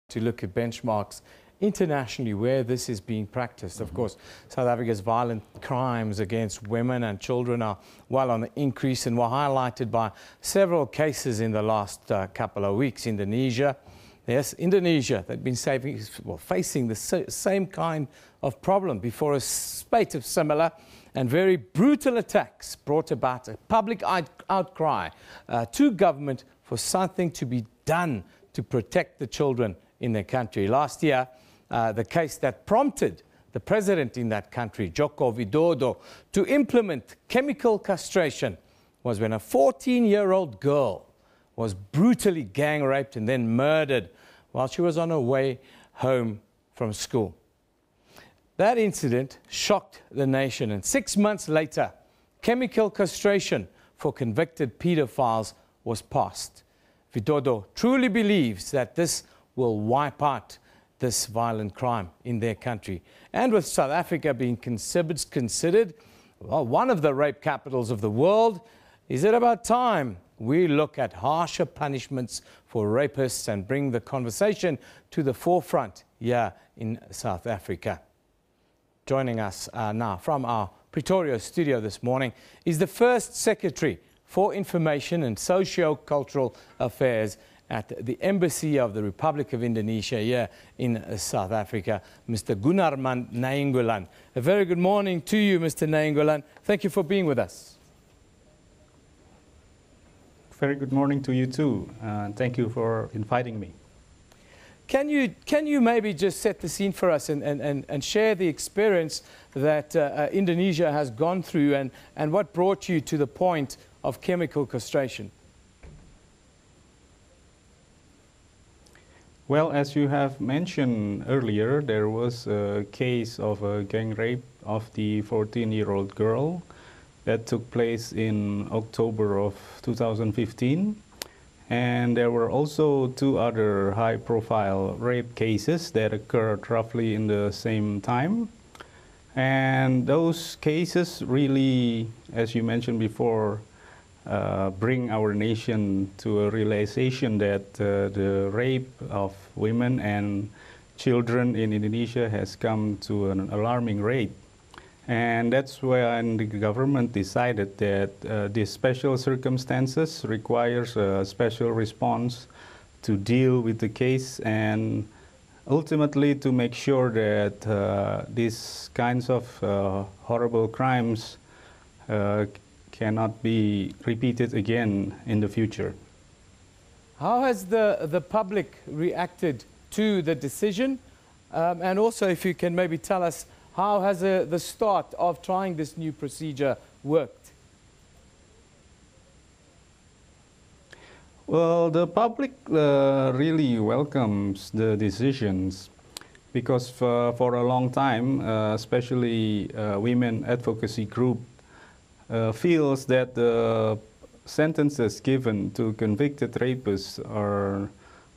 to look at benchmarks internationally where this is being practiced. Of course, South Africa's violent crimes against women and children are well on the increase and were highlighted by several cases in the last couple of weeks. Indonesia, yes, Indonesia, they've been facing the same kind of problem before a spate of similar and very brutal attacks brought about a public outcry to government for something to be done to protect the children in their country. Last year, the case that prompted the president in that country, Joko Widodo, to implement chemical castration was when a 14-year-old girl was brutally gang raped and then murdered while she was on her way home from school. That incident shocked the nation, and 6 months later, chemical castration for convicted paedophiles was passed. Widodo truly believes that this will wipe out this violent crime in their country. And with South Africa being considered well, one of the rape capitals of the world, is it about time we look at harsher punishments for rapists and bring the conversation to the forefront here in South Africa? Joining us now from our Pretoria studio this morning is the First Secretary for Information and Socio-Cultural Affairs at the Embassy of the Republic of Indonesia here in South Africa, Mr. Gunarman Nainggolan. A very good morning to you, Mr. Nainggolan. Thank you for being with us. Very good morning to you too. Thank you for inviting me. Can you maybe just set the scene for us and share the experience that Indonesia has gone through and what brought you to the point of chemical castration? Well, as you have mentioned earlier, there was a case of a gang rape of the 14-year-old girl that took place in October of 2015. And there were also two other high-profile rape cases that occurred roughly in the same time. And those cases really, as you mentioned before, bring our nation to a realization that the rape of women and children in Indonesia has come to an alarming rate. And that's when the government decided that these special circumstances requires a special response to deal with the case and ultimately to make sure that these kinds of horrible crimes cannot be repeated again in the future. How has the public reacted to the decision? And also, if you can maybe tell us, how has the start of trying this new procedure worked? Well, the public really welcomes the decisions because for a long time, especially women advocacy group feels that the sentences given to convicted rapists are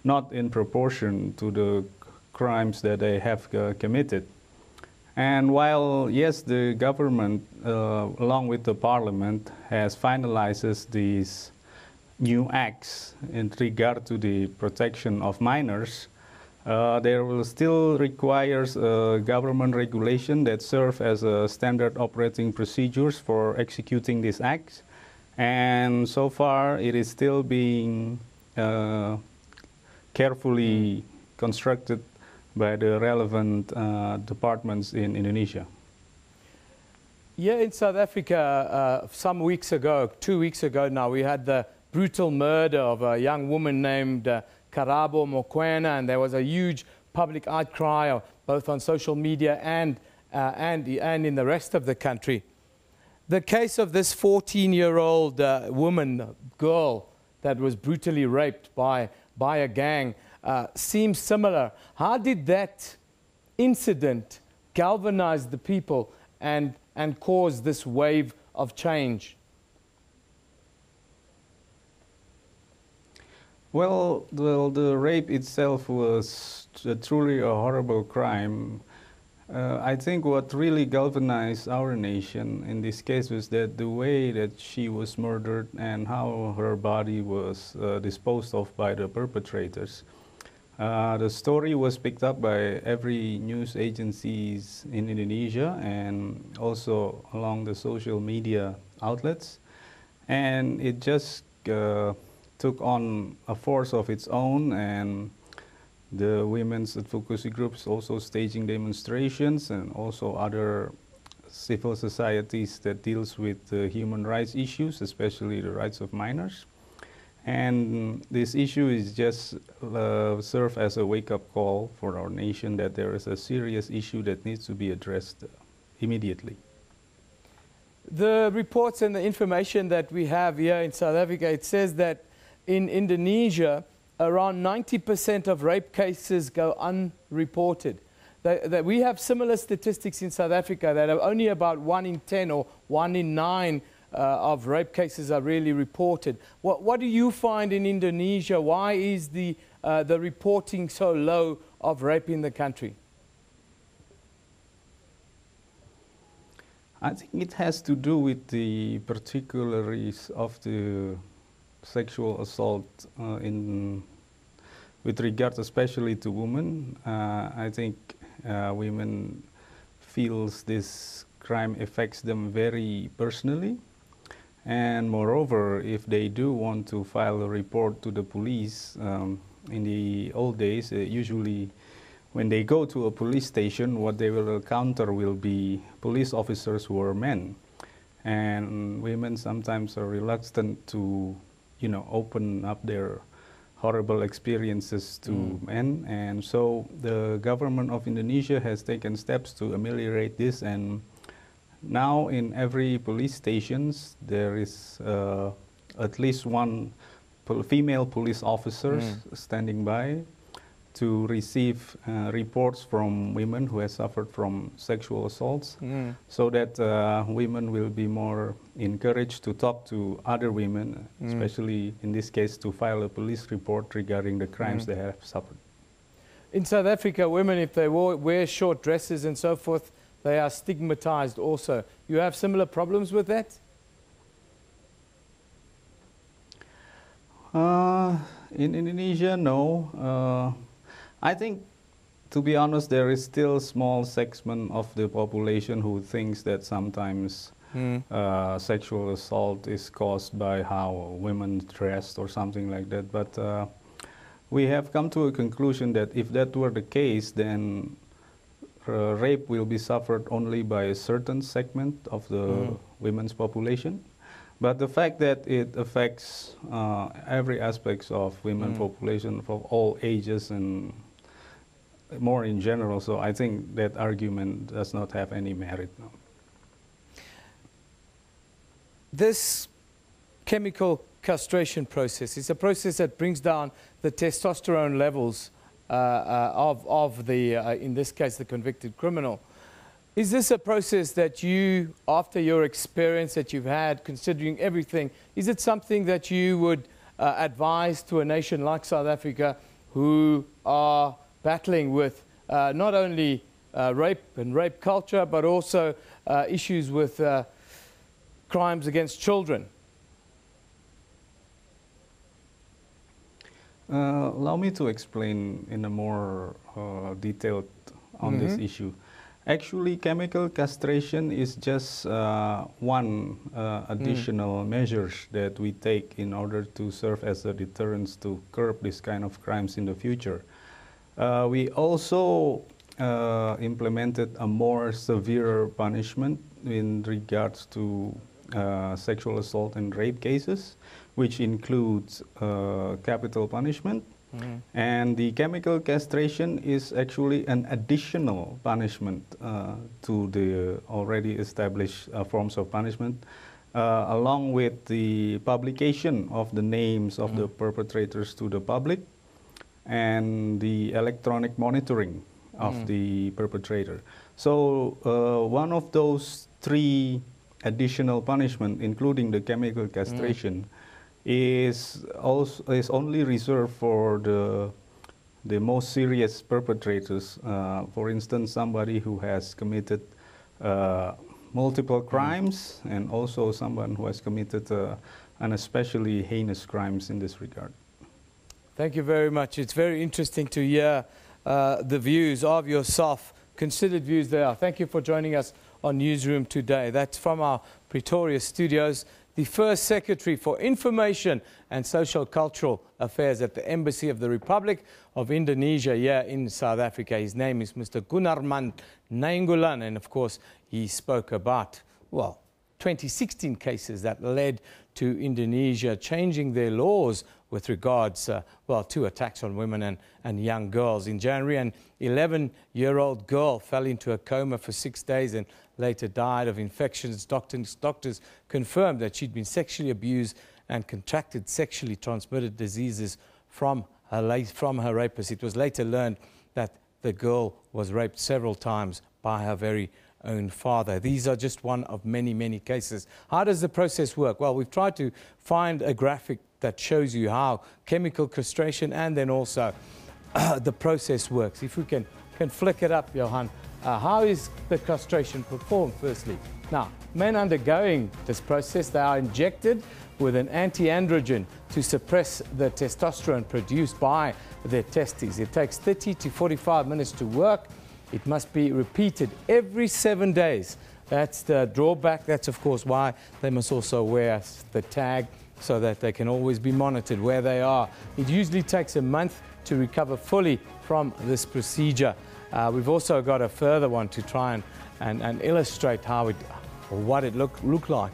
not in proportion to the crimes that they have committed. And while, yes, the government, along with the parliament, has finalized these new acts in regard to the protection of minors, there will still requires government regulation that serve as a standard operating procedures for executing these acts. And so far, it is still being carefully constructed by the relevant departments in Indonesia. Yeah, in South Africa, some weeks ago, 2 weeks ago now, we had the brutal murder of a young woman named Karabo Mokoena, and there was a huge public outcry, both on social media and in the rest of the country. The case of this 14-year-old girl that was brutally raped by a gang seems similar. How did that incident galvanize the people and cause this wave of change? Well, the rape itself was truly a horrible crime. I think what really galvanized our nation in this case was that the way that she was murdered and how her body was disposed of by the perpetrators. The story was picked up by every news agencies in Indonesia and also along the social media outlets. And it just took on a force of its own, and the women's advocacy groups also staging demonstrations, and also other civil societies that deals with human rights issues, especially the rights of minors. And this issue is just serve as a wake-up call for our nation that there is a serious issue that needs to be addressed immediately. The reports and the information that we have here in South Africa, it says that in Indonesia, around 90% of rape cases go unreported. That we have similar statistics in South Africa that are only about 1 in 10 or 1 in 9 of rape cases are really reported. What do you find in Indonesia? Why is the reporting so low of rape in the country? I think it has to do with the particularities of the sexual assault with regard especially to women. I think women feels this crime affects them very personally. And moreover, if they do want to file a report to the police, in the old days, usually when they go to a police station, what they will encounter will be police officers who are men. And women sometimes are reluctant to, open up their horrible experiences to men. And so the government of Indonesia has taken steps to ameliorate this, and now in every police stations there is at least one female police officer standing by to receive reports from women who have suffered from sexual assaults, so that women will be more encouraged to talk to other women, especially in this case to file a police report regarding the crimes they have suffered. In South Africa, women, if they wear short dresses and so forth, they are stigmatized also. You have similar problems with that? In Indonesia, no. I think, to be honest, there is still a small segment of the population who thinks that sometimes sexual assault is caused by how women dressed or something like that. But we have come to a conclusion that if that were the case, then rape will be suffered only by a certain segment of the women's population. But the fact that it affects every aspect of women population for all ages and more in general, so I think that argument does not have any merit. No. This chemical castration process is a process that brings down the testosterone levels of the, in this case, the convicted criminal. Is this a process that you, after your experience that you've had, considering everything, is it something that you would advise to a nation like South Africa who are battling with not only rape and rape culture, but also issues with crimes against children? Allow me to explain in a more detailed on this issue. Actually, chemical castration is just one additional measures that we take in order to serve as a deterrence to curb this kind of crimes in the future. We also implemented a more severe punishment in regards to sexual assault and rape cases, which includes capital punishment. And the chemical castration is actually an additional punishment to the already established forms of punishment, along with the publication of the names of the perpetrators to the public and the electronic monitoring of the perpetrator. So one of those three additional punishment, including the chemical castration, is only reserved for the most serious perpetrators. For instance, somebody who has committed multiple crimes, and also someone who has committed an especially heinous crimes in this regard. Thank you very much. It's very interesting to hear the views of yourself, considered views they are. Thank you for joining us on Newsroom today. That's from our Pretoria studios. The First Secretary for Information and Social Cultural Affairs at the Embassy of the Republic of Indonesia here in South Africa. His name is Mr. Gunarman Nainggolan, and of course he spoke about, well, 2016 cases that led to Indonesia changing their laws with regards, to attacks on women and young girls. In January, an 11-year-old girl fell into a coma for 6 days and later died of infections. Doctors confirmed that she'd been sexually abused and contracted sexually transmitted diseases from her rapist. It was later learned that the girl was raped several times by her very own father. These are just one of many, many cases. How does the process work? Well, we've tried to find a graphic that shows you how chemical castration and then also the process works. If we can flick it up, Johan. How is the castration performed, firstly? Now, men undergoing this process, they are injected with an anti-androgen to suppress the testosterone produced by their testes. It takes 30 to 45 minutes to work. It must be repeated every 7 days. That's the drawback. That's, of course, why they must also wear the tag so that they can always be monitored where they are. It usually takes a month to recover fully from this procedure. We've also got a further one to try and illustrate how it, or what it look like.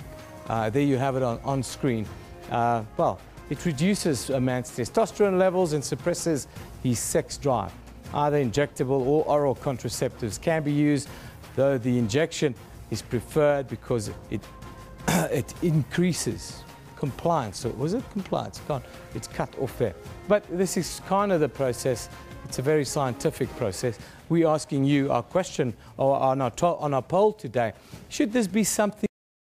There you have it on screen. It reduces a man's testosterone levels and suppresses his sex drive. Either injectable or oral contraceptives can be used, though the injection is preferred because it increases compliance. So was it compliance? It's cut off there. But this is kind of the process. It's a very scientific process. We're asking you our question on our poll today. Should this be something